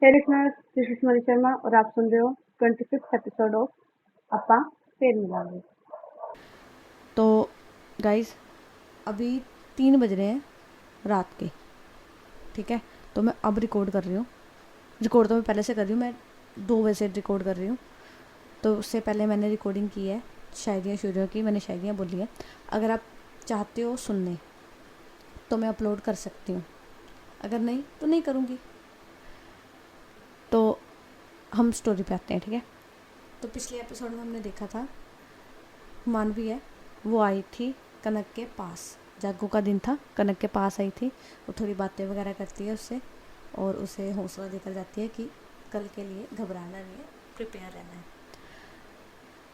Hey listeners, this is मणि शर्मा और आप सुन रहे हो 25th एपिसोड ऑफ अपा फिर मिलांगे। तो गाइस अभी 3 बज रहे हैं रात के। ठीक है, तो मैं अब रिकॉर्ड कर रही हूँ। रिकॉर्ड तो मैं पहले से कर रही हूँ, मैं 2 बजे से रिकॉर्ड कर रही हूँ। तो उससे पहले मैंने रिकॉर्डिंग की है शायरियाँ शुरू की, मैंने शायरियाँ बोली है। अगर आप चाहते हो सुनने तो मैं अपलोड कर सकती हूँ, अगर नहीं तो नहीं करूँगी। तो हम स्टोरी पे आते हैं। ठीक है, तो पिछले एपिसोड में हमने देखा था मानवी है, वो आई थी कनक के पास। जागो का दिन था, कनक के पास आई थी। वो थोड़ी बातें वगैरह करती है उससे और उसे हौसला देकर जाती है कि कल के लिए घबराना नहीं है, प्रिपेयर रहना है।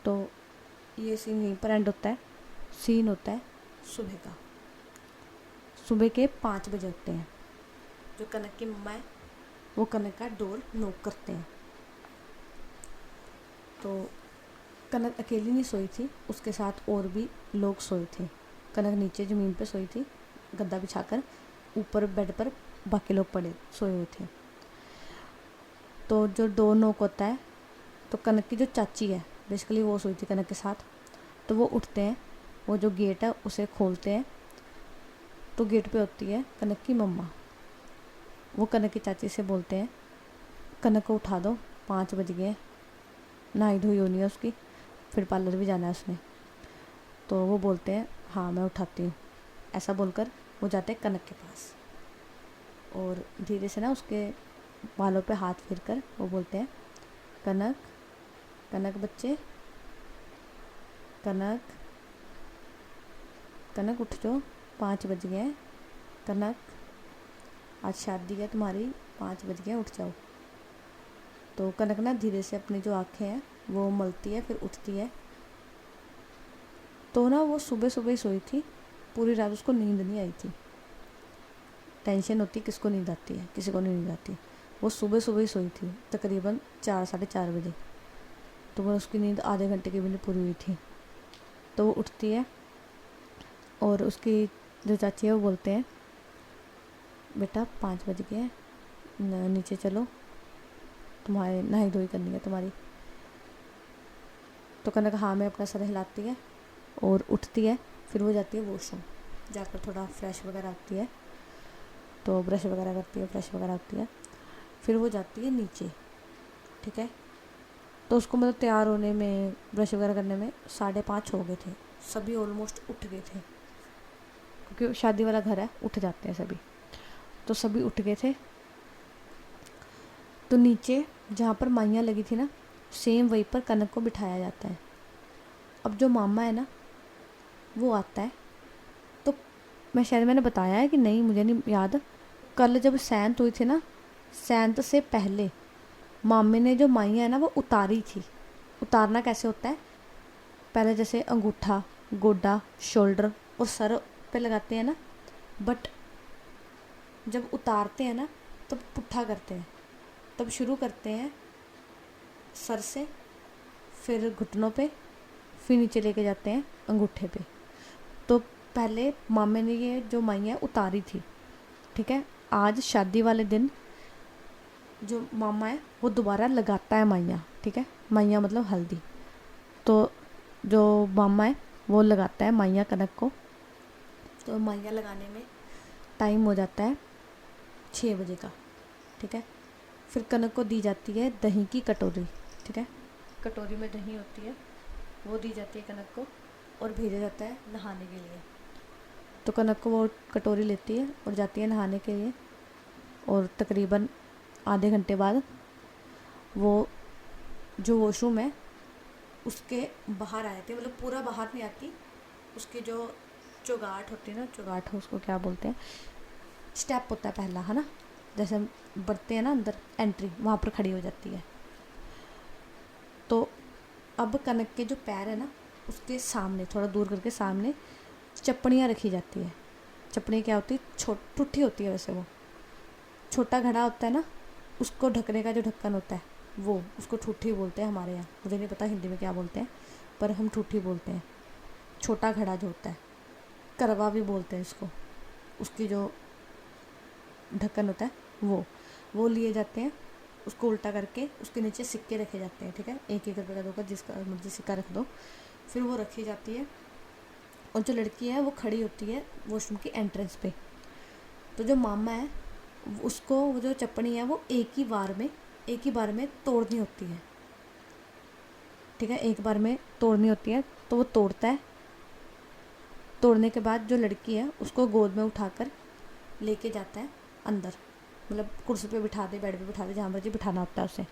तो ये सीन यहीं पर एंड होता है। सीन होता है सुबह का। सुबह के 5 बजे होते हैं। जो कनक की मम्मा है वो कनक का डोर नॉक करते हैं। तो कनक अकेली नहीं सोई थी, उसके साथ और भी लोग सोए थे। कनक नीचे ज़मीन पे सोई थी गद्दा बिछाकर, ऊपर बेड पर बाकी लोग पड़े सोए हुए थे। तो जो डोर नॉक होता है, तो कनक की जो चाची है बेसिकली वो सोई थी कनक के साथ। तो वो उठते हैं, वो जो गेट है उसे खोलते हैं। तो गेट पे होती है कनक की मम्मा। वो कनक की चाची से बोलते हैं कनक को उठा दो, 5 बज गए, नहाई धोई होनी है उसकी, फिर पार्लर भी जाना है उसने। तो वो बोलते हैं हाँ मैं उठाती हूँ। ऐसा बोलकर वो जाते हैं कनक के पास और धीरे से ना उसके बालों पे हाथ फेर कर वो बोलते हैं कनक, कनक बच्चे, कनक, कनक उठ जाओ, 5 बज गए हैं। कनक आज शादी है तुम्हारी, 5 बज गए, उठ जाओ। तो कनक ना धीरे से अपनी जो आँखें हैं वो मलती है, फिर उठती है। तो ना वो सुबह सुबह ही सोई थी, पूरी रात उसको नींद नहीं आई थी। टेंशन होती किसको नींद आती है, किसी को नींद आती। वो सुबह सुबह ही सोई थी तकरीबन 4 साढ़े 4 बजे। तो वो उसकी नींद आधे घंटे की भी नहीं पूरी हुई थी। तो वो उठती है और उसकी जो चाची है वो बोलते हैं बेटा 5 बज गए हैं, नीचे चलो, तुम्हारे नहाई धोई करनी है तुम्हारी। तो कनक हाँ में अपना सर हिलाती है और उठती है। फिर वो जाती है वॉशरूम, जाकर थोड़ा फ्रेश वगैरह आती है। तो ब्रश वगैरह करती है, फ्रेश वगैरह आती है। फिर वो जाती है नीचे। ठीक है, तो उसको मतलब तैयार होने में, ब्रश वगैरह करने में 5:30 हो गए थे। सभी ऑलमोस्ट उठ गए थे क्योंकि शादी वाला घर है, उठ जाते हैं सभी। तो सभी उठ गए थे। तो नीचे जहाँ पर माइयाँ लगी थी ना, सेम वहीं पर कनक को बिठाया जाता है। अब जो मामा है ना वो आता है। तो मैं शायद मैंने बताया है कि नहीं मुझे नहीं याद। कल जब सैंत हुई थी ना, सैंत से पहले मामे ने जो माइयाँ है ना वो उतारी थी। उतारना कैसे होता है, पहले जैसे अंगूठा, गोडा, शोल्डर और सर पे लगाते हैं ना, बट जब उतारते हैं ना तब पुट्ठा करते हैं। तब शुरू करते हैं सर से, फिर घुटनों पे, फिर नीचे लेके जाते हैं अंगूठे पे। तो पहले मामे ने ये जो माइयाँ उतारी थी। ठीक है, आज शादी वाले दिन जो मामा है वो दोबारा लगाता है माइयाँ। ठीक है, माइयाँ मतलब हल्दी। तो जो मामा है वो लगाता है माइयाँ कनक को। तो माइयाँ लगाने में टाइम हो जाता है 6 बजे का। ठीक है, फिर कनक को दी जाती है दही की कटोरी। ठीक है, कटोरी में दही होती है, वो दी जाती है कनक को और भेजा जाता है नहाने के लिए। तो कनक को वो कटोरी लेती है और जाती है नहाने के लिए। और तकरीबन आधे घंटे बाद वो जो वॉशरूम है उसके बाहर आ जाती है, मतलब पूरा बाहर नहीं आती। उसकी जो चौगाट होती है ना, चौगाट उसको क्या बोलते हैं, स्टेप होता है पहला, है ना, जैसे हम बढ़ते हैं ना अंदर, एंट्री वहाँ पर खड़ी हो जाती है। तो अब कनक के जो पैर है ना उसके सामने, थोड़ा दूर करके सामने चप्पड़ियाँ रखी जाती है। चप्पड़ी क्या होती है, टूठी होती है वैसे। वो छोटा घड़ा होता है ना, उसको ढकने का जो ढक्कन होता है वो, उसको ठूठी बोलते हैं हमारे यहाँ। मुझे नहीं पता हिंदी में क्या बोलते हैं, पर हम ठूठी बोलते हैं। छोटा घड़ा जो होता है, करवा भी बोलते हैं इसको। उसकी जो ढक्कन होता है वो लिए जाते हैं। उसको उल्टा करके उसके नीचे सिक्के रखे जाते हैं, ठीक है, 1-1 रुपये का 2 का जिसका मर्जी सिक्का रख दो। फिर वो रखी जाती है और जो लड़की है वो खड़ी होती है वॉशरूम की एंट्रेंस पे। तो जो मामा है उसको वो जो चप्पनी है वो एक ही बार में तोड़नी होती है, ठीक है, एक बार में तोड़नी होती है। तो वो तोड़ता है। तोड़ने के बाद जो लड़की है उसको गोद में उठाकर लेके जाता है अंदर, मतलब कुर्सी पे बिठा दे, बेड पे बिठा दे, जहाँ मर्जी बिठाना होता है उसे।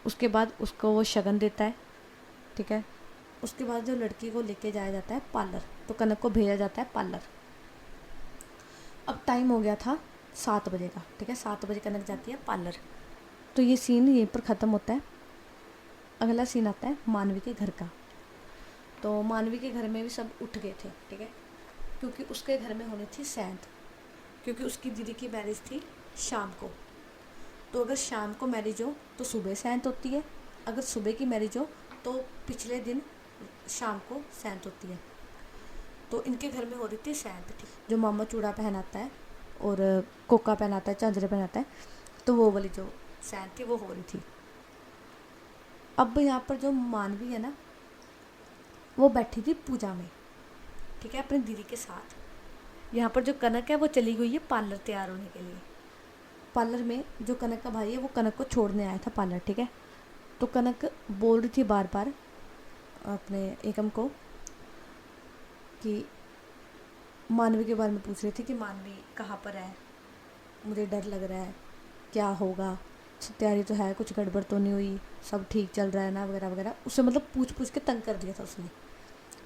उसके बाद उसको वो शगन देता है, ठीक है। उसके बाद जो लड़की को लेके जाया जाता है पार्लर, तो कनक को भेजा जाता है पार्लर। अब टाइम हो गया था 7 बजे का, ठीक है, 7 बजे कनक जाती है पार्लर। तो ये सीन यहीं पर ख़त्म होता है। अगला सीन आता है मानवी के घर का। तो मानवी के घर में भी सब उठ गए थे, ठीक है, क्योंकि उसके घर में होनी थी सैंत, क्योंकि उसकी दीदी की मैरिज थी शाम को। तो अगर शाम को मैरिज हो तो सुबह सैंत होती है, अगर सुबह की मैरिज हो तो पिछले दिन शाम को सैंत होती है। तो इनके घर में हो रही थी सैंत, ठीक, जो मामा चूड़ा पहनाता है और कोका पहनाता है, झांझरे पहनाता है, तो वो वाली जो सैंत थी वो हो रही थी। अब यहाँ पर जो मानवी है ना वो बैठी थी पूजा में, ठीक है, अपनी दीदी के साथ। यहाँ पर जो कनक है वो चली गई है पार्लर तैयार होने के लिए। पार्लर में जो कनक का भाई है वो कनक को छोड़ने आया था पार्लर, ठीक है। तो कनक बोल रही थी बार बार अपने एकम को कि मानवी के बारे में पूछ रही थी कि मानवी कहाँ पर है, मुझे डर लग रहा है, क्या होगा, तैयारी तो है, कुछ गड़बड़ तो नहीं हुई, सब ठीक चल रहा है ना, वगैरह वगैरह। उससे मतलब पूछ पूछ के तंग कर दिया था उसने।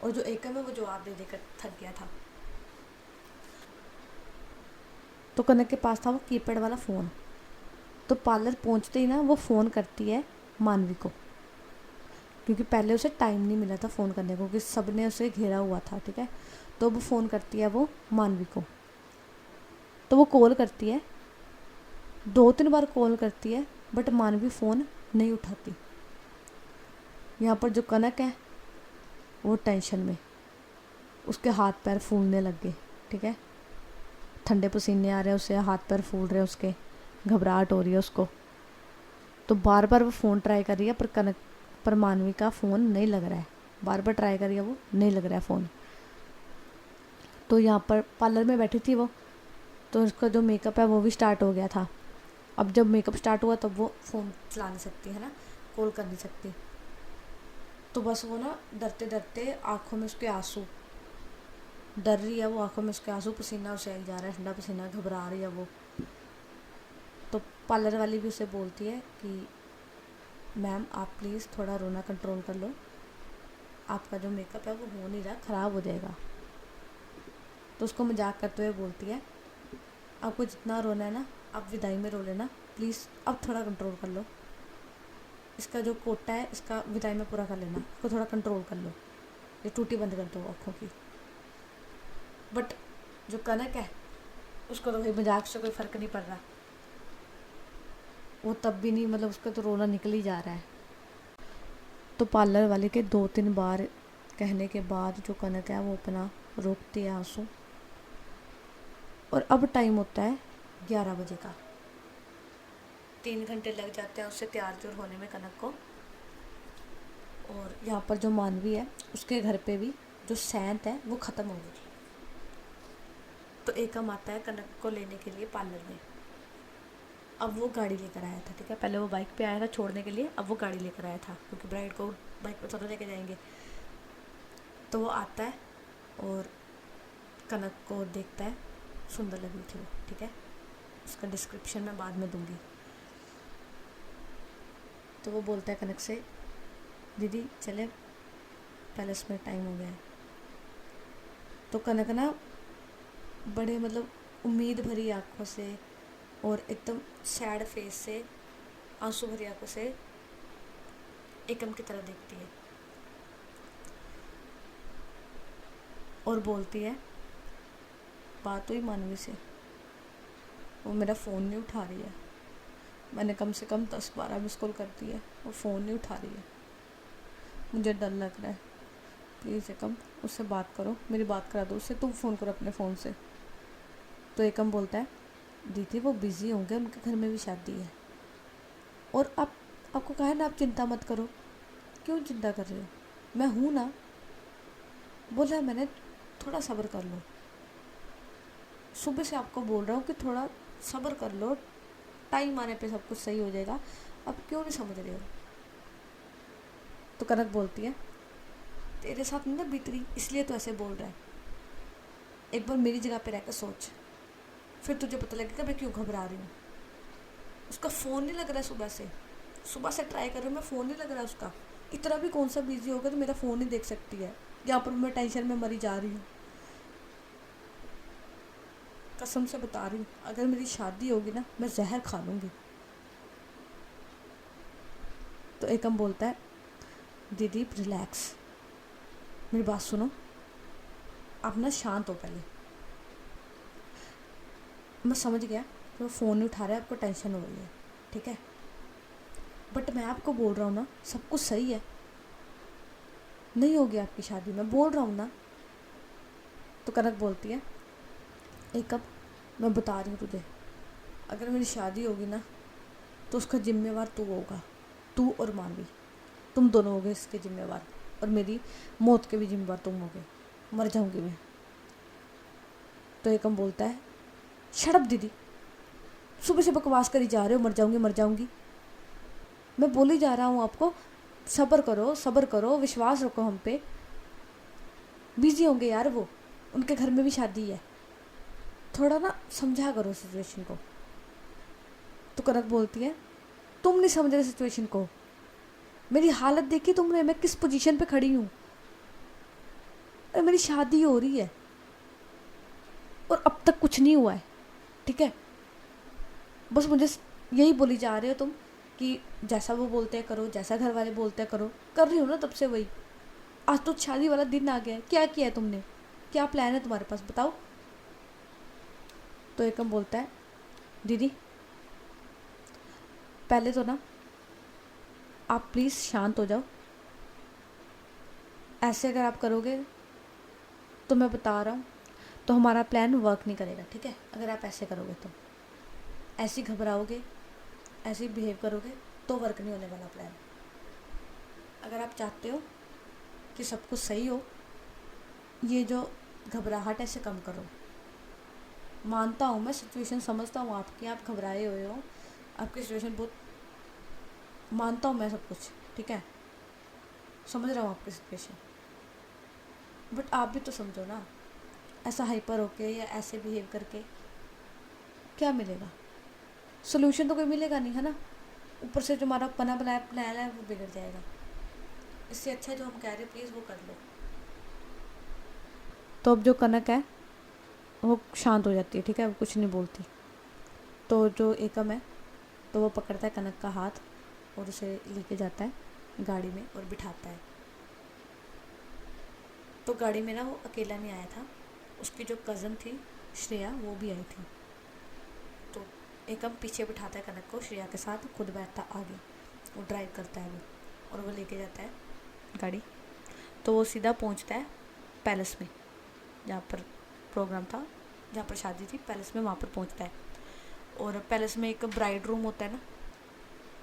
और जो एकम है वो जवाब दे देकर थक गया था। तो कनक के पास था वो कीपैड वाला फ़ोन। तो पार्लर पहुंचते ही ना वो फ़ोन करती है मानवी को, क्योंकि पहले उसे टाइम नहीं मिला था फ़ोन करने को, क्योंकि सब ने उसे घेरा हुआ था, ठीक है। तो वो फ़ोन करती है वो मानवी को। तो वो कॉल करती है, 2-3 बार कॉल करती है, बट मानवी फ़ोन नहीं उठाती। यहाँ पर जो कनक है वो टेंशन में, उसके हाथ पैर फूलने लग गए, ठीक है, ठंडे पसीने आ रहे हैं उसे, हाथ पैर फूल रहे हैं उसके, घबराहट हो रही है उसको। तो बार बार वो फ़ोन ट्राई कर रही है पर मानवी का फ़ोन नहीं लग रहा है। बार बार ट्राई कर रही है, वो नहीं लग रहा है फ़ोन। तो यहाँ पर पार्लर में बैठी थी वो, तो उसका जो मेकअप है वो भी स्टार्ट हो गया था। अब जब मेकअप स्टार्ट हुआ तब वो फ़ोन चला नहीं सकती है ना, कॉल कर नहीं सकती। तो बस वो ना डरते डरते, आँखों में उसके आंसू, डर रही है वो, आंखों में उसके आंसू, पसीना उसे आई जा रहा है, ठंडा पसीना, घबरा रही है वो। तो पार्लर वाली भी उसे बोलती है कि मैम आप प्लीज़ थोड़ा रोना कंट्रोल कर लो, आपका जो मेकअप है वो हो नहीं रहा, ख़राब हो जाएगा। तो उसको मजाक करते हुए बोलती है आपको जितना रोना है ना आप विदाई में रो लेना, प्लीज़ अब थोड़ा कंट्रोल कर लो, इसका जो कोटा है इसका विदाई में पूरा कर लेना, इसको थोड़ा कंट्रोल कर लो, ये टूटी बंद कर दो आँखों की। बट जो कनक है उसको तो भाई मजाक से कोई फ़र्क नहीं पड़ रहा, वो तब भी नहीं, मतलब उसका तो रोना निकल ही जा रहा है। तो पार्लर वाले के 2-3 बार कहने के बाद जो कनक है वो अपना रोकती है आंसू। और अब टाइम होता है 11 बजे का। 3 घंटे लग जाते हैं उससे तैयार त्योर होने में कनक को। और यहाँ पर जो मानवी है उसके घर पे भी जो सैंत है वो ख़त्म हो गई। तो एकम आता है कनक को लेने के लिए पार्लर में। अब वो गाड़ी लेकर आया था, ठीक है, पहले वो बाइक पे आया था छोड़ने के लिए, अब वो गाड़ी लेकर आया था, क्योंकि ब्राइड को बाइक पे थोड़ा लेके जाएंगे। तो वो आता है और कनक को देखता है, सुंदर लगी थी वो, ठीक है, उसका डिस्क्रिप्शन मैं बाद में दूंगी। तो वो बोलता है कनक से दीदी चले, पैलेस में टाइम हो गया है। तो कनक ना बड़े मतलब उम्मीद भरी आंखों से और एकदम सैड फेस से, आंसू भरी आंखों से एकम की तरफ देखती है और बोलती है बात हुई मानवी से, वो मेरा फ़ोन नहीं उठा रही है, मैंने कम से कम 10-12 मिस कॉल कर दी है, वो फ़ोन नहीं उठा रही है, मुझे डर लग रहा है, प्लीज़ एकम उससे बात करो, मेरी बात करा दो उससे, तुम फ़ोन करो अपने फ़ोन से। तो एकम बोलता है दीदी वो बिज़ी होंगे, उनके घर में भी शादी है। और आपको कहा है ना आप चिंता मत करो, क्यों चिंता कर रहे हो, मैं हूँ ना। बोला है मैंने, थोड़ा सब्र कर लो। सुबह से आपको बोल रहा हूँ कि थोड़ा सब्र कर लो, टाइम आने पे सब कुछ सही हो जाएगा, अब क्यों नहीं समझ रहे हो। तो कनक बोलती है, तेरे साथ नहीं ना बीत रही इसलिए तो ऐसे बोल रहा है, एक बार मेरी जगह पे रहकर सोच, फिर तुझे पता लगेगा मैं क्यों घबरा रही हूँ। उसका फ़ोन नहीं लग रहा है, सुबह से ट्राई कर रही हूँ मैं, फ़ोन नहीं लग रहा है उसका। इतना भी कौन सा बिजी होगा तो मेरा फ़ोन नहीं देख सकती है, यहाँ पर मैं टेंशन में मरी जा रही हूँ। कसम से बता रही हूँ, अगर मेरी शादी होगी ना मैं जहर खा लूँगी। तो एकम बोलता है, दीदी रिलैक्स, मेरी बात सुनो, आप ना शांत हो पहले। मैं समझ गया कि वो फ़ोन नहीं उठा रहा है, आपको टेंशन हो रही है, ठीक है, बट मैं आपको बोल रहा हूँ ना सब कुछ सही है, नहीं होगी आपकी शादी, मैं बोल रहा हूँ ना। तो कनक बोलती है, एकम मैं बता रही हूँ तुझे, अगर मेरी शादी होगी ना तो उसका जिम्मेवार तू होगा, तू और मानवी, तुम दोनों होगे इसके जिम्मेवार, और मेरी मौत के भी जिम्मेवार तुम होगे, मर जाऊंगी मैं। तो एकम बोलता है, शट अप दीदी, सुबह से बकवास करी जा रहे हो, मर जाऊंगी। मैं बोल ही जा रहा हूँ आपको, सब्र करो, विश्वास रखो हम पे, बिजी होंगे यार वो, उनके घर में भी शादी है, थोड़ा ना समझा करो सिचुएशन को। तो कनक बोलती है, तुम नहीं समझ रहे सिचुएशन को, मेरी हालत देखी तुमने, मैं किस पोजीशन पे खड़ी हूँ, मेरी शादी हो रही है और अब तक कुछ नहीं हुआ है, ठीक है, बस मुझे यही बोली जा रहे हो तुम कि जैसा वो बोलते हैं करो, जैसा घर वाले बोलते हैं करो, कर रही हो ना तब से वही। आज तो शादी वाला दिन आ गया है, क्या किया है तुमने, क्या प्लान है तुम्हारे पास बताओ। तो एकम बोलता है, दीदी पहले तो ना आप प्लीज़ शांत हो जाओ, ऐसे अगर आप करोगे तो मैं बता रहा हूँ तो हमारा प्लान वर्क नहीं करेगा, ठीक है, अगर आप ऐसे करोगे तो, ऐसे घबराओगे, ऐसे बिहेव करोगे तो वर्क नहीं होने वाला प्लान। अगर आप चाहते हो कि सब कुछ सही हो, ये जो घबराहट ऐसे कम करो। मानता हूँ मैं, सिचुएशन समझता हूँ आपकी, आप घबराए हुए हो, आपकी सिचुएशन बहुत, मानता हूँ मैं सब कुछ, ठीक है, समझ रहा हूँ आपकी सिचुएशन, बट आप भी तो समझो ना, ऐसा हाइपर होके या ऐसे बिहेव करके क्या मिलेगा, सोल्यूशन तो कोई मिलेगा नहीं, है ना, ऊपर से जो हमारा बना बनाया प्लान है वो बिगड़ जाएगा। इससे अच्छा जो हम कह रहे प्लीज़ वो कर लो। तो अब जो कनक है वो शांत हो जाती है, ठीक है, वो कुछ नहीं बोलती। तो जो एकम है तो वो पकड़ता है कनक का हाथ और उसे लेके जाता है गाड़ी में और बिठाता है। तो गाड़ी में ना वो अकेला नहीं आया था, उसकी जो कज़न थी श्रेया वो भी आई थी। तो एकम पीछे बिठाता है कनक को श्रेया के साथ, खुद बैठता आगे, वो ड्राइव करता है वो, और वो लेके जाता है गाड़ी। तो वो सीधा पहुंचता है पैलेस में, जहाँ पर प्रोग्राम था, जहाँ पर शादी थी, पैलेस में वहाँ पर पहुंचता है। और पैलेस में एक ब्राइड रूम होता है ना,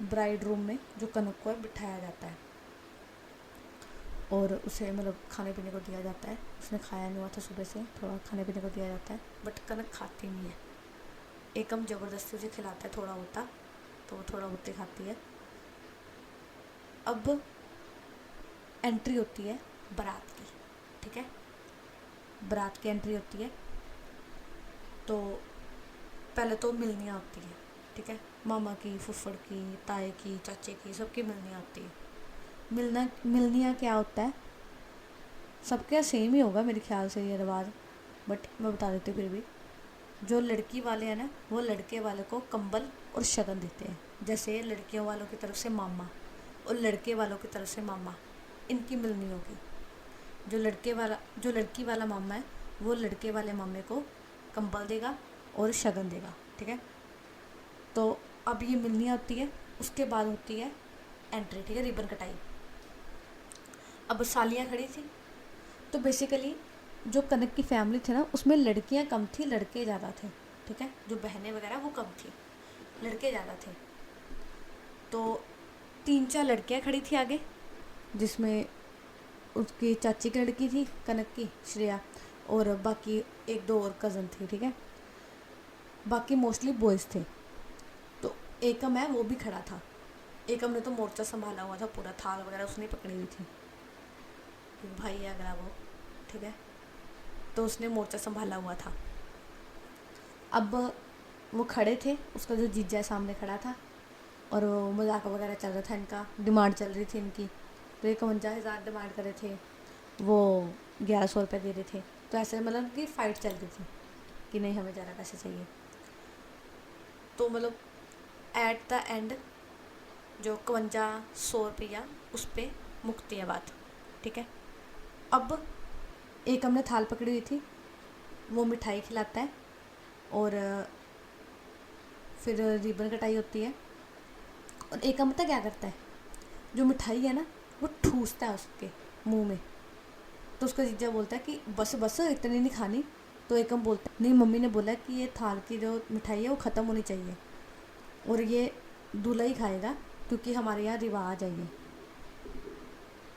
ब्राइड रूम में जो कनक को है बिठाया जाता है और उसे मतलब खाने पीने को दिया जाता है। उसने खाया नहीं हुआ था सुबह से, थोड़ा खाने पीने को दिया जाता है, बट कनक खाती नहीं है। एकम ज़बरदस्ती उसे खिलाता है थोड़ा होता, तो वो थोड़ा होते खाती है। अब एंट्री होती है बारात की, ठीक है, बारात की एंट्री होती है। तो पहले तो मिलनियाँ होती है, ठीक है, मामा की, फुफ्फड़ की, ताए की, चाचे की, सबकी मिलनियाँ होती है। मिलनियाँ क्या होता है, सबके यहाँ सेम ही होगा मेरे ख्याल से ये रिवाज, बट मैं बता देती हूँ फिर भी। जो लड़की वाले हैं ना वो लड़के वाले को कंबल और शगन देते हैं, जैसे लड़कियों वालों की तरफ से मामा और लड़के वालों की तरफ से मामा, इनकी मिलनी होगी। जो लड़की वाला मामा है वो लड़के वाले मामे को कंबल देगा और शगन देगा, ठीक है। तो अब ये मिलनी होती है, उसके बाद होती है एंट्री, ठीक है, रिबन कटाई। अब सालियाँ खड़ी थी, तो बेसिकली जो कनक की फैमिली थी ना उसमें लड़कियां कम थी, लड़के ज़्यादा थे, ठीक है, जो बहनें वगैरह वो कम थी, लड़के ज़्यादा थे। तो 3-4 लड़कियां खड़ी थी आगे, जिसमें उसकी चाची की लड़की थी कनक की, श्रेया, और बाकी 1-2 और कज़न थे, ठीक है। बाकी मोस्टली बॉयज़ थे। तो एकम है वो भी खड़ा था। एकम ने तो मोर्चा संभाला हुआ था पूरा, थाल वगैरह उसने पकड़ी हुई थी, भाई है अगला वो, ठीक है। तो उसने मोर्चा संभाला हुआ था। अब वो खड़े थे, उसका जो जीजा है सामने खड़ा था, और वो मजाक वगैरह चल रहा था, इनका डिमांड चल रही थी इनकी। तो 51,000 डिमांड कर रहे थे, वो 1100 रुपये दे रहे थे। तो ऐसे मतलब कि फ़ाइट चल रही थी कि नहीं हमें ज़्यादा पैसे चाहिए। तो मतलब एट द एंड जो 5100 रुपया उस पर मुक्ति है बात, ठीक है। अब एक हमने थाल पकड़ी हुई थी, वो मिठाई खिलाता है और फिर रिबन कटाई होती है। और एक हम पता क्या करता है, जो मिठाई है ना वो ठूसता है उसके मुंह में। तो उसका जीजा बोलता है कि बस बस इतनी नहीं खानी। तो एक हम बोलता है नहीं, मम्मी ने बोला कि ये थाल की जो मिठाई है वो ख़त्म होनी चाहिए और ये दूल्हा ही खाएगा क्योंकि हमारे यहाँ रिवाज है ये।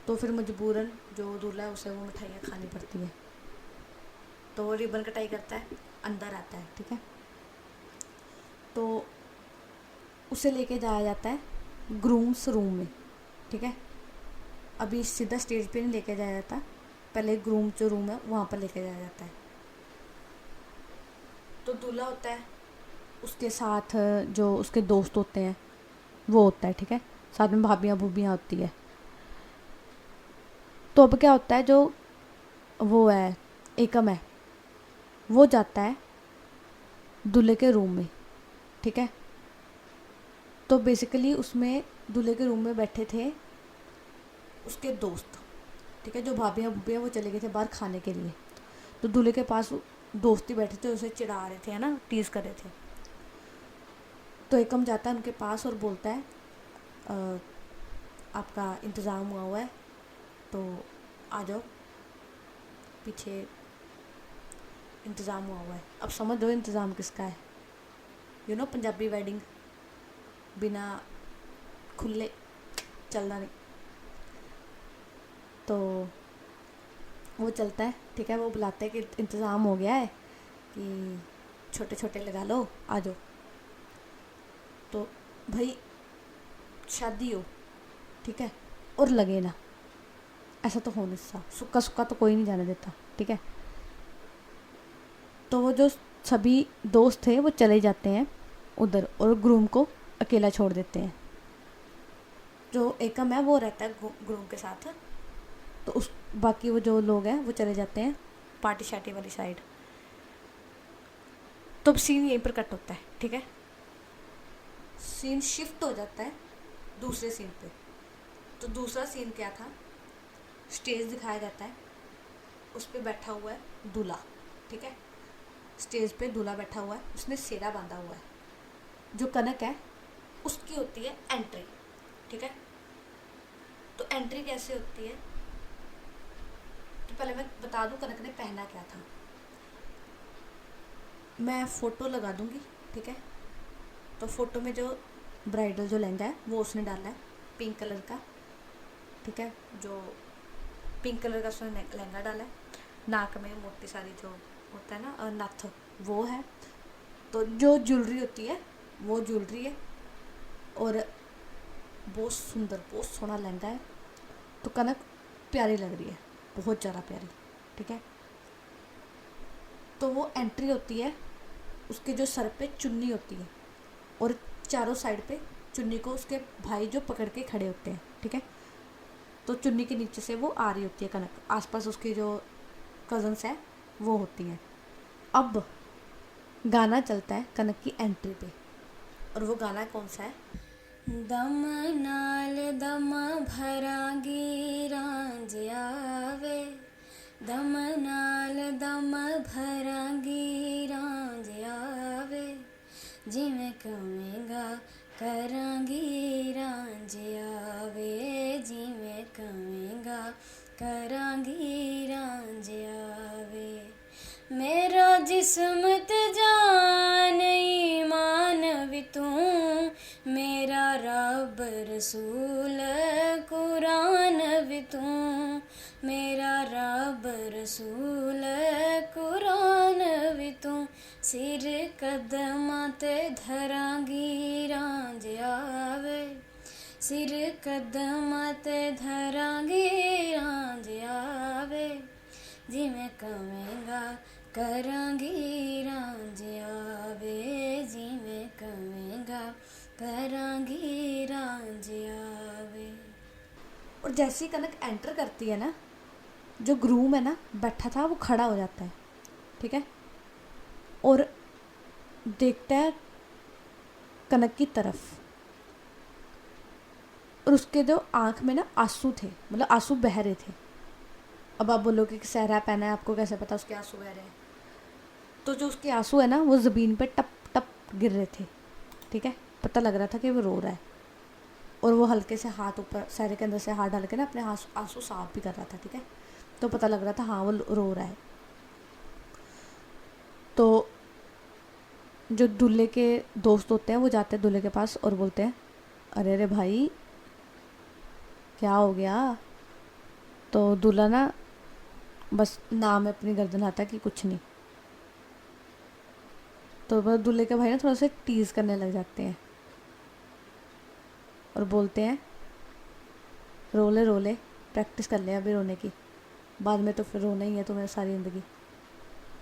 तो फिर मजबूरन जो दूल्हा है उसे वो मिठाइयाँ खानी पड़ती है। तो वो रिबन कटाई करता है, अंदर आता है, ठीक है। तो उसे लेके जाया जाता है ग्रूम्स रूम में, ठीक है। अभी सीधा स्टेज पे नहीं लेके जाया जाता, पहले ग्रूम जो रूम है वहाँ पर लेके जाया जाता है। तो दूल्हा होता है, उसके साथ जो उसके दोस्त होते हैं वो होता है, ठीक है। साथ में भाभियाँ भूबियाँ होती है। तो अब क्या होता है, जो वो है एकम है वो जाता है दूल्हे के रूम में, ठीक है। तो बेसिकली उसमें दूल्हे के रूम में बैठे थे उसके दोस्त, ठीक है। जो भाभियाँ भूबियाँ वो चले गए थे बाहर खाने के लिए। तो दूल्हे के पास दोस्त ही बैठे थे, उसे चिढ़ा रहे थे, है ना, टीज़ कर रहे थे। तो एकम जाता है उनके पास और बोलता है आपका इंतज़ाम हुआ है तो आ जाओ, पीछे इंतज़ाम हुआ है। अब समझ दो इंतज़ाम किसका है, पंजाबी वेडिंग, बिना खुले चलना नहीं। तो वो चलता है, ठीक है। वो बुलाते हैं कि इंतज़ाम हो गया है कि छोटे छोटे लगा लो, आ जाओ। तो भाई शादी हो, ठीक है, और लगे ना, ऐसा तो हो नहीं सकता, सुक्का सुक्का तो कोई नहीं जाने देता, ठीक है। तो वो जो सभी दोस्त थे वो चले जाते हैं उधर और ग्रूम को अकेला छोड़ देते हैं। जो एकम है वो रहता है ग्रूम के साथ। तो उस बाकी वो जो लोग हैं वो चले जाते हैं पार्टी शार्टी वाली साइड। तो अब सीन यहीं पर कट होता है, ठीक है। सीन शिफ्ट हो जाता है दूसरे सीन पे। तो दूसरा सीन क्या था, स्टेज दिखाया जाता है, उस पर बैठा हुआ है दूल्हा, ठीक है। स्टेज पे दूल्हा बैठा हुआ है, उसने सेरा बांधा हुआ है। जो कनक है उसकी होती है एंट्री, ठीक है। तो एंट्री कैसे होती है, तो पहले मैं बता दूं कनक ने पहना क्या था। मैं फ़ोटो लगा दूंगी, ठीक है। तो फ़ोटो में जो ब्राइडल जो लहंगा है वो उसने डाला है पिंक कलर का, ठीक है। जो पिंक कलर का उसने लहंगा डाला है, नाक में मोटी सारी जो होता है ना नथ वो है। तो जो ज्वेलरी होती है वो ज्वेलरी है, और बहुत सुंदर बहुत सोहना लहंगा है। तो कनक प्यारी लग रही है, बहुत ज़्यादा प्यारी, ठीक है। तो वो एंट्री होती है, उसके जो सर पे चुन्नी होती है और चारों साइड पे चुन्नी को उसके भाई जो पकड़ के खड़े होते हैं, ठीक है। तो चुन्नी के नीचे से वो आ रही होती है कनक, आसपास उसकी जो कज़न्स हैं वो होती हैं। अब गाना चलता है कनक की एंट्री पे, और वो गाना कौन सा है, दम नाल दम भरांगी रांझ आवे, दम नाल दम भरांगी रांझ आवे, जिवें कवेंगा करांगी रांझ आवे, जिवें कवेंगा करांगी रांझ आवे। मेरा जिस्मत जान ईमान भी तू, मेरा रब रसूल कुरान भी तूं, मेरा रब रसूल कुरान भी तूं, सिर कदमां ते धरांगी रांझ आवे, सिर कदमां ते धरांगी रांझ आवे, जिवें कवेंगा करांगी रांझ आवे, जिवें कवेंगा करांगी रांझ आवे। और जैसे ही कनक एंटर करती है ना, जो ग्रूम है ना बैठा था वो खड़ा हो जाता है, ठीक है, और देखता है कनक की तरफ, और उसके जो आँख में ना आंसू थे, मतलब आंसू बह रहे थे। अब आप बोलोगे कि सहरा पहना है, आपको कैसे पता उसके आंसू बह रहे हैं? तो जो उसके आंसू है ना वो ज़मीन पे टप टप गिर रहे थे, ठीक है, पता लग रहा था कि वो रो रहा है। और वो हल्के से हाथ ऊपर सहरे के अंदर से हाथ डाल के ना अपने आंसू साफ भी कर रहा था, ठीक है, तो पता लग रहा था हाँ वो रो रहा है। तो जो दूल्हे के दोस्त होते हैं वो जाते हैं दूल्हे के पास और बोलते हैं, अरे अरे भाई क्या हो गया? तो दूल्हा ना बस नाम है अपनी गर्दन आता कि कुछ नहीं। तो बस दूल्हे के भाई ना थोड़ा सा टीज़ करने लग जाते हैं और बोलते हैं, रो ले प्रैक्टिस कर ले अभी रोने की, बाद में तो फिर रोना ही है तुम्हें सारी ज़िंदगी,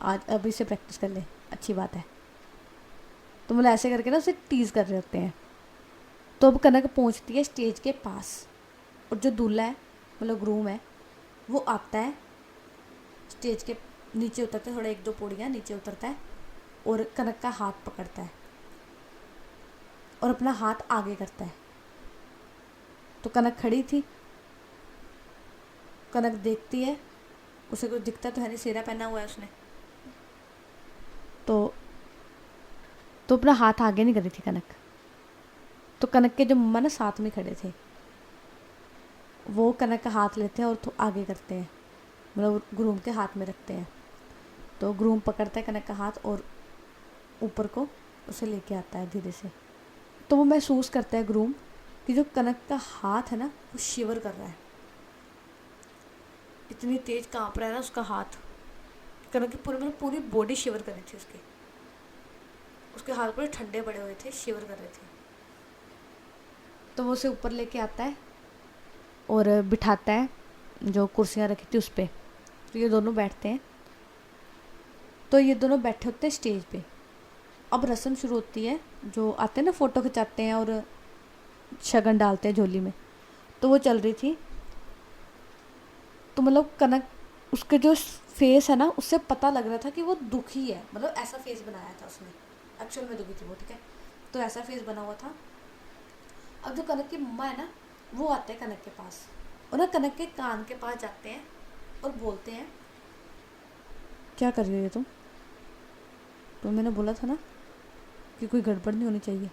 आज अभी से प्रैक्टिस कर ले, अच्छी बात है। तो मतलब ऐसे करके ना उसे टीज़ कर रहे होते हैं। तो अब कनक पहुंचती है स्टेज के पास, और जो दूल्हा है मतलब ग्रूम है वो आता है स्टेज के नीचे, उतरता है थोड़ा 1-2 पौड़ियाँ नीचे उतरता है और कनक का हाथ पकड़ता है और अपना हाथ आगे करता है। तो कनक खड़ी थी, कनक देखती है, उसे कुछ दिखता तो है नहीं, सेहरा पहना हुआ है उसने, तो अपना हाथ आगे नहीं कर रही थी कनक। तो कनक के जो मम्मा ना साथ में खड़े थे वो कनक का हाथ लेते हैं और तो आगे करते हैं, मतलब ग्रूम के हाथ में रखते हैं। तो ग्रूम पकड़ता है कनक का हाथ और ऊपर को उसे लेके आता है धीरे से। तो वो महसूस करता है ग्रूम कि जो कनक का हाथ है ना वो शिवर कर रहा है, इतनी तेज कांप रहा है ना उसका हाथ। कनक की पूरी बॉडी शिवर कर रही थी, उसके हाथ पूरे ठंडे पड़े हुए थे, शिवर कर रहे थे। तो वो उसे ऊपर लेके आता है और बिठाता है जो कुर्सियाँ रखी थी उस पर। तो ये दोनों बैठते हैं, तो ये दोनों बैठे होते हैं स्टेज पे। अब रस्म शुरू होती है, जो आते हैं ना फ़ोटो खिंचाते हैं और शगन डालते हैं झोली में, तो वो चल रही थी। तो मतलब कनक उसके जो फेस है ना उससे पता लग रहा था कि वो दुखी है, मतलब ऐसा फेस बनाया था उसने, एक्चुअल में दुखी थी वो, ठीक है, तो ऐसा फेस बना हुआ था। अब जो कनक की मम्मा है ना वो आते हैं कनक के पास और ना कनक के कान के पास जाते हैं और बोलते हैं, क्या कर रही हो ये तुम? तो मैंने बोला था ना कि कोई गड़बड़ नहीं होनी चाहिए,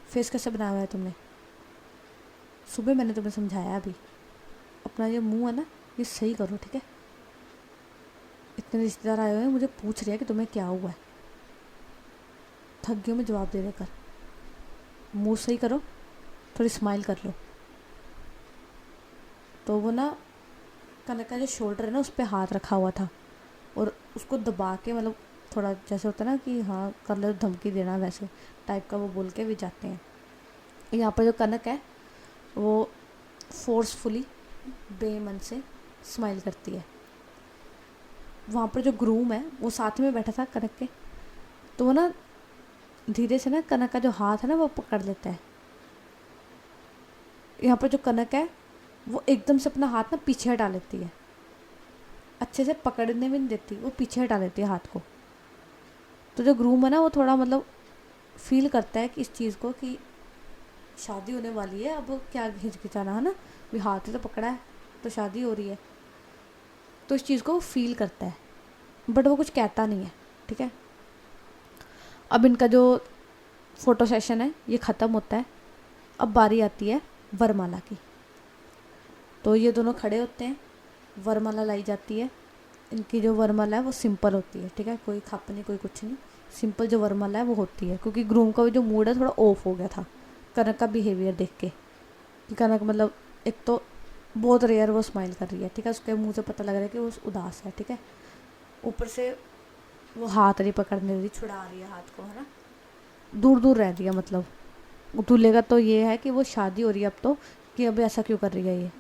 फेस कैसे बनाया हुआ है तुमने? सुबह मैंने तुम्हें समझाया, अभी अपना ये मुंह है ना ये सही करो, ठीक है? इतने रिश्तेदार आए हुए हैं, मुझे पूछ रहे हैं कि तुम्हें क्या हुआ है, थक गई मैं जवाब दे देकर, मुंह सही करो, थोड़ी स्माइल कर लो। तो वो ना कनक का जो शोल्डर है ना उस पर हाथ रखा हुआ था और उसको दबा के, मतलब थोड़ा जैसे होता है ना कि हाँ कर लो, धमकी देना वैसे टाइप का वो बोल के भी जाते हैं। यहाँ पर जो कनक है वो फोर्सफुली बेमन से स्माइल करती है। वहाँ पर जो ग्रूम है वो साथ में बैठा था कनक के, तो वो ना धीरे से ना कनक का जो हाथ है ना वो पकड़ लेता है। यहाँ पर जो कनक है वो एकदम से अपना हाथ ना पीछे हटा लेती है, अच्छे से पकड़ने भी नहीं देती, वो पीछे हटा लेती है हाथ को। तो जो ग्रूम है ना वो थोड़ा मतलब फील करता है कि इस चीज़ को कि शादी होने वाली है, अब क्या हिचकिचाना है ना, भी हाथ ही तो पकड़ा है तो शादी हो रही है, तो इस चीज़ को वो फील करता है, बट वो कुछ कहता नहीं है, ठीक है। अब इनका जो फ़ोटो सेशन है ये ख़त्म होता है। अब बारी आती है वरमाला की। तो ये दोनों खड़े होते हैं, वरमाला लाई जाती है। इनकी जो वरमाला है वो सिंपल होती है, ठीक है, कोई खप नहीं कोई कुछ नहीं, सिंपल जो वरमाला है वो होती है, क्योंकि ग्रूम का जो मूड है थोड़ा ऑफ हो गया था, कनक का बिहेवियर देख के कि कनक मतलब एक तो बहुत रेयर वो स्माइल कर रही है, ठीक है, उसके मुंह से पता लग रहा है कि वो उदास है, ठीक है। ऊपर से वो हाथ नहीं पकड़ने रही, छुड़ा रही है हाथ को, है ना, दूर दूर रह रही है। मतलब दूल्हे का तो ये है कि वो शादी हो रही है अब तो, कि अब ऐसा क्यों कर रही है ये,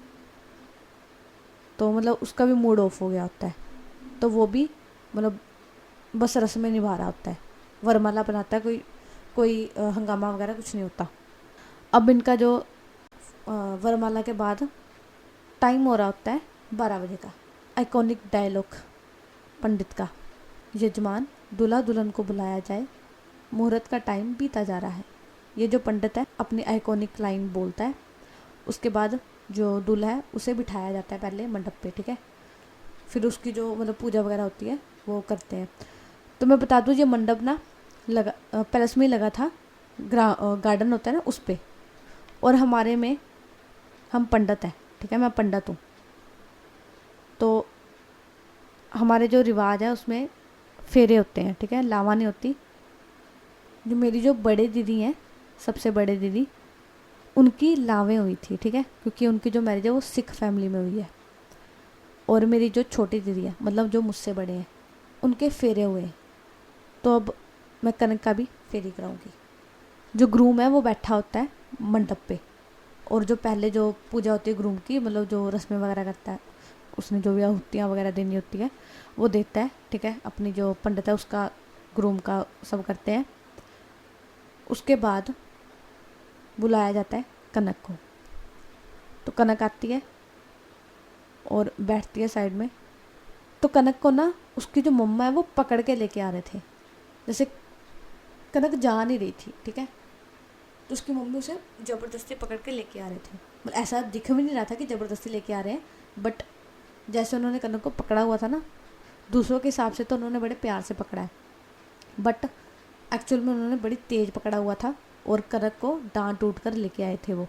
तो मतलब उसका भी मूड ऑफ हो गया होता है। तो वो भी मतलब बस रस्में निभा रहा होता है, वरमाला बनाता है, कोई कोई हंगामा वगैरह कुछ नहीं होता। अब इनका जो वरमाला के बाद टाइम हो रहा होता है 12 बजे का। आइकॉनिक डायलॉग पंडित का, यजमान दूल्हा दुल्हन को बुलाया जाए, मुहूर्त का टाइम बीता जा रहा है। ये जो पंडित है अपनी आइकॉनिक लाइन बोलता है। उसके बाद जो दूल्हा है उसे बिठाया जाता है पहले मंडप पे, ठीक है, फिर उसकी जो मतलब पूजा वगैरह होती है वो करते हैं। तो मैं बता दूँ ये मंडप ना लगा पैलेस में ही लगा था, गार्डन होता है ना उस पे। और हमारे में हम पंडित हैं, ठीक है, मैं पंडित हूँ, तो हमारे जो रिवाज है उसमें फेरे होते हैं, ठीक है, लावा नहीं होती। जो मेरी जो बड़े दीदी हैं, सबसे बड़े दीदी, उनकी लावें हुई थी, ठीक है, क्योंकि उनकी जो मैरिज है वो सिख फैमिली में हुई है। और मेरी जो छोटी दीदी है, मतलब जो मुझसे बड़े हैं, उनके फेरे हुए हैं। तो अब मैं कनक का भी फेरी कराऊंगी। जो ग्रूम है वो बैठा होता है मंडप पे, और जो पहले जो पूजा होती है ग्रूम की, मतलब जो रस्में वगैरह करता है, उसने जो भी आहुतियाँ वगैरह देनी होती है वो देता है, ठीक है, अपनी जो पंडित है उसका, ग्रूम का, सब करते हैं। उसके बाद बुलाया जाता है कनक को। तो कनक आती है और बैठती है साइड में। तो कनक को ना उसकी जो मम्मा है वो पकड़ के लेके आ रहे थे, जैसे कनक जा नहीं रही थी, ठीक है, तो उसकी मम्मी उसे ज़बरदस्ती पकड़ के लेके आ रहे थे। मतलब ऐसा दिख भी नहीं रहा था कि ज़बरदस्ती लेके आ रहे हैं, बट जैसे उन्होंने कनक को पकड़ा हुआ था ना, दूसरों के हिसाब से तो उन्होंने बड़े प्यार से पकड़ा है, बट एक्चुअल में उन्होंने बड़ी तेज़ पकड़ा हुआ था और कनक को डांट टूट कर लेके आए थे वो।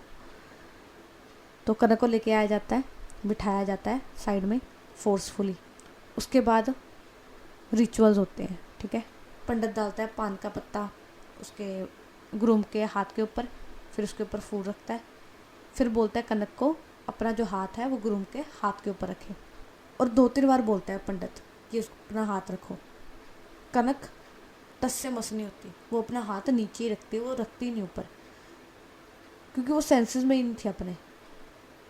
तो कनक को लेके आया जाता है, बिठाया जाता है साइड में फोर्सफुली। उसके बाद रिचुअल्स होते हैं, ठीक है, पंडित डालता है पान का पत्ता उसके ग्रूम के हाथ के ऊपर, फिर उसके ऊपर फूल रखता है, फिर बोलता है कनक को अपना जो हाथ है वो ग्रूम के हाथ के ऊपर रखे, और 2-3 बार बोलता है पंडित कि अपना हाथ रखो। कनक टस से मस नहीं होती, वो अपना हाथ नीचे ही रखती है, वो रखती नहीं ऊपर, क्योंकि वो सेंसेस में ही नहीं थी अपने।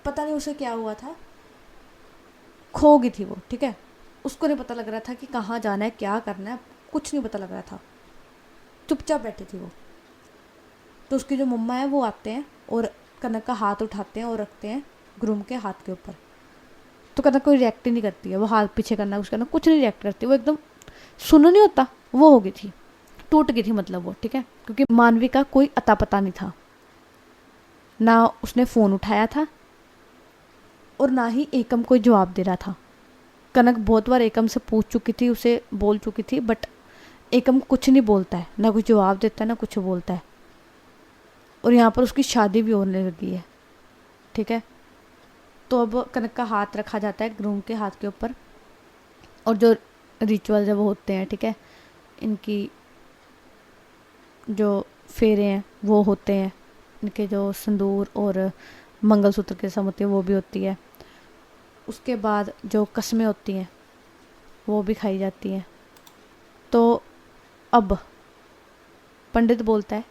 पता नहीं उसे क्या हुआ था, खो गई थी वो, ठीक है, उसको नहीं पता लग रहा था कि कहाँ जाना है, क्या करना है, कुछ नहीं पता लग रहा था, चुपचाप बैठी थी वो। तो उसकी जो मम्मा है वो आते हैं और कनक का हाथ उठाते हैं और रखते हैं ग्रूम के हाथ के ऊपर। तो कनक कोई रिएक्ट ही नहीं करती है, वो हाथ पीछे करना कुछ करना कुछ नहीं रिएक्ट करती, वो एकदम सुनो नहीं होता वो हो गई थी, टूट गई थी मतलब वो, ठीक है, क्योंकि मानवी का कोई अता पता नहीं था, ना उसने फ़ोन उठाया था और ना ही एकम कोई जवाब दे रहा था। कनक बहुत बार एकम से पूछ चुकी थी, उसे बोल चुकी थी, बट एकम कुछ नहीं बोलता है, ना कुछ जवाब देता है ना कुछ बोलता है। और यहाँ पर उसकी शादी भी होने लगी है, ठीक है। तो अब कनक का हाथ रखा जाता है ग्रूम के हाथ के ऊपर, और जो रिचुअल जब होते हैं, ठीक है, इनकी जो फेरे हैं वो होते हैं, इनके जो संदूर और मंगलसूत्र के रस्म होती है वो भी होती है। उसके बाद जो कस्में होती हैं वो भी खाई जाती हैं। तो अब पंडित बोलता है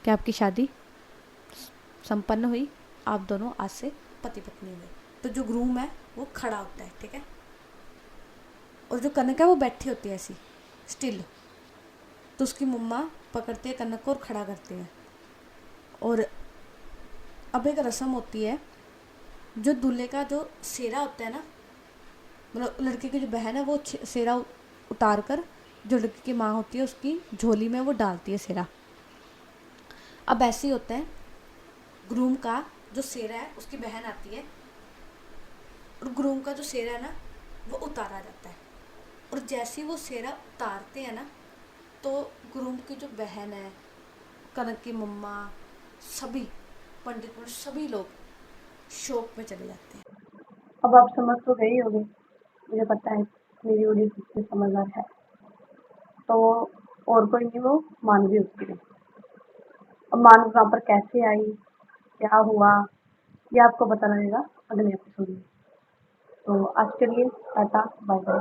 कि आपकी शादी संपन्न हुई, आप दोनों आज से पति पत्नी हुए। तो जो ग्रूम है वो खड़ा होता है, ठीक है, और जो कनक है वो बैठी होती है ऐसी स्टिल। तो उसकी मम्मा पकड़ती है कनक को और खड़ा करती है। और अब एक रस्म होती है, जो दूल्हे का जो सेरा होता है ना, मतलब लड़के की जो बहन है वो सेरा उतार कर जो लड़की की माँ होती है उसकी झोली में वो डालती है सेरा। अब ऐसे ही होता है, ग्रूम का जो सेरा है उसकी बहन आती है और ग्रूम का जो सेरा है ना वो उतारा जाता है। और जैसे ही वो सेरा उतारते हैं ना, तो ग्रूम की जो बहन है, कनक की मम्मा, सभी पंडित सभी लोग शोक में चले जाते हैं। अब आप समझ तो गई होगी, मुझे पता है मेरी ऑडियंस इससे समझदार है। तो और कोई नहीं, वो मानवी होती है। अब मानव वहाँ पर कैसे आई, क्या हुआ, ये आपको पता लगेगा अगले एपिसोड में। तो आज के लिए टाटा, बाय बाय।